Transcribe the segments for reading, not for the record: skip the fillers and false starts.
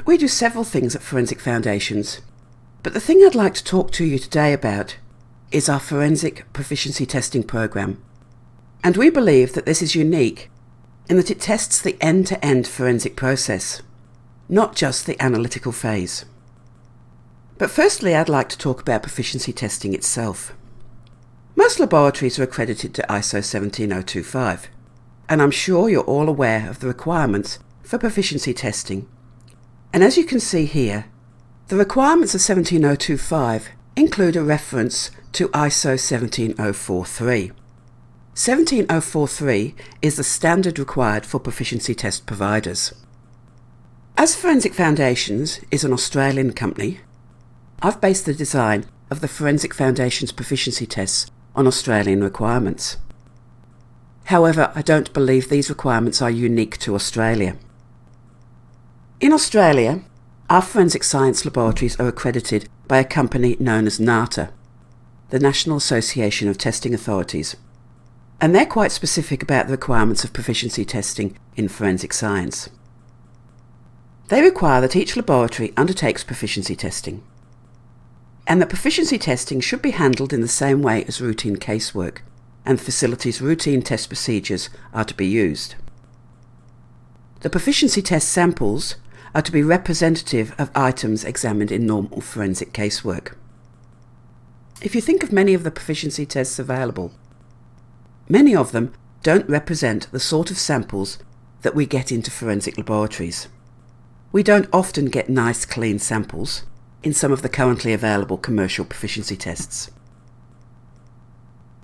We do several things at Forensic Foundations, but the thing I'd like to talk to you today about is our forensic proficiency testing program. And we believe that this is unique in that it tests the end-to-end forensic process, not just the analytical phase. But firstly, I'd like to talk about proficiency testing itself. Most laboratories are accredited to ISO 17025, and I'm sure you're all aware of the requirements for proficiency testing. And as you can see here, the requirements of 17025 include a reference to ISO 17043. 17043 is the standard required for proficiency test providers. As Forensic Foundations is an Australian company, I've based the design of the Forensic Foundations proficiency tests on Australian requirements. However, I don't believe these requirements are unique to Australia. In Australia, our forensic science laboratories are accredited by a company known as NATA, the National Association of Testing Authorities, and they're quite specific about the requirements of proficiency testing in forensic science. They require that each laboratory undertakes proficiency testing, and that proficiency testing should be handled in the same way as routine casework, and the facility's routine test procedures are to be used. The proficiency test samples are to be representative of items examined in normal forensic casework. If you think of many of the proficiency tests available, many of them don't represent the sort of samples that we get into forensic laboratories. We don't often get nice, clean samples in some of the currently available commercial proficiency tests.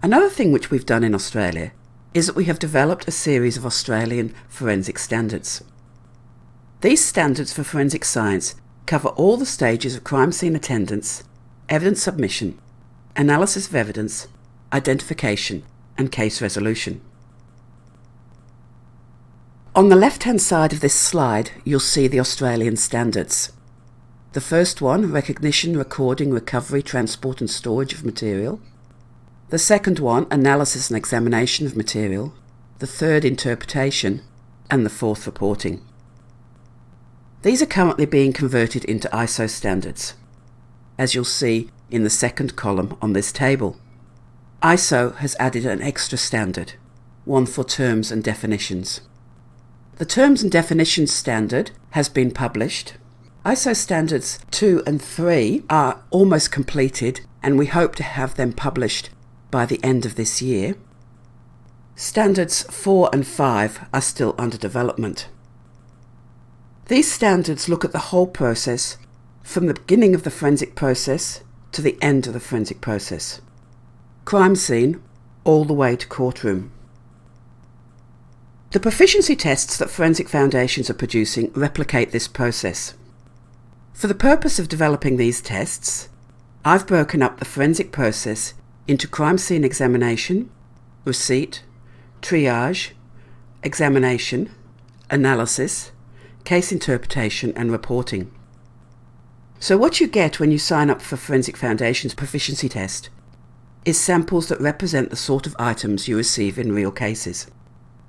Another thing which we've done in Australia is that we have developed a series of Australian forensic standards. These standards for forensic science cover all the stages of crime scene attendance, evidence submission, analysis of evidence, identification, and case resolution. On the left-hand side of this slide, you'll see the Australian standards. The first one, recognition, recording, recovery, transport and storage of material. The second one, analysis and examination of material. The third, interpretation. And the fourth, reporting. These are currently being converted into ISO standards, as you'll see in the second column on this table. ISO has added an extra standard, one for terms and definitions. The Terms and Definitions standard has been published. ISO standards 2 and 3 are almost completed, and we hope to have them published by the end of this year. Standards 4 and 5 are still under development. These standards look at the whole process, from the beginning of the forensic process to the end of the forensic process. Crime scene, all the way to courtroom. The proficiency tests that Forensic Foundations are producing replicate this process. For the purpose of developing these tests, I've broken up the forensic process into crime scene examination, receipt, triage, examination, analysis, case interpretation and reporting. So what you get when you sign up for Forensic Foundations proficiency test is samples that represent the sort of items you receive in real cases.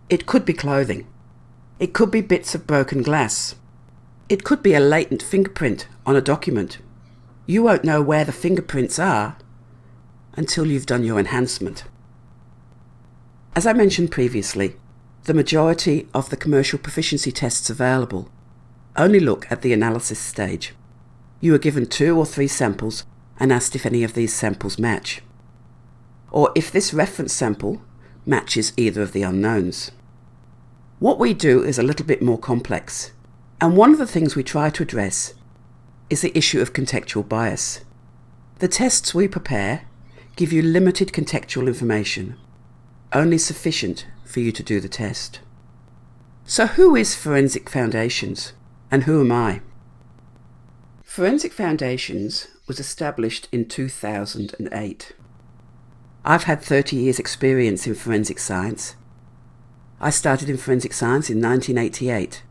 It could be clothing. It could be bits of broken glass. It could be a latent fingerprint on a document. You won't know where the fingerprints are until you've done your enhancement. As I mentioned previously, the majority of the commercial proficiency tests available only look at the analysis stage. You are given 2 or 3 samples and asked if any of these samples match, or if this reference sample matches either of the unknowns. What we do is a little bit more complex, and one of the things we try to address is the issue of contextual bias. The tests we prepare give you limited contextual information, only sufficient for you to do the test. So who is Forensic Foundations, and who am I? Forensic Foundations was established in 2008. I've had 30 years experience in forensic science. I started in forensic science in 1988.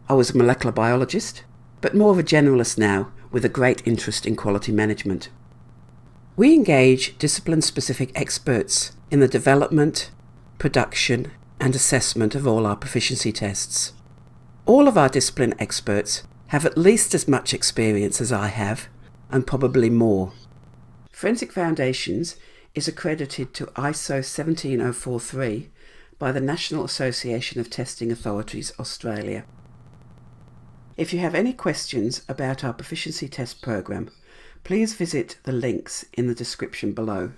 I was a molecular biologist, but more of a generalist now with a great interest in quality management. We engage discipline-specific experts in the development, production and assessment of all our proficiency tests. All of our discipline experts have at least as much experience as I have, and probably more. Forensic Foundations is accredited to ISO 17043 by the National Association of Testing Authorities Australia. If you have any questions about our proficiency test program, please visit the links in the description below.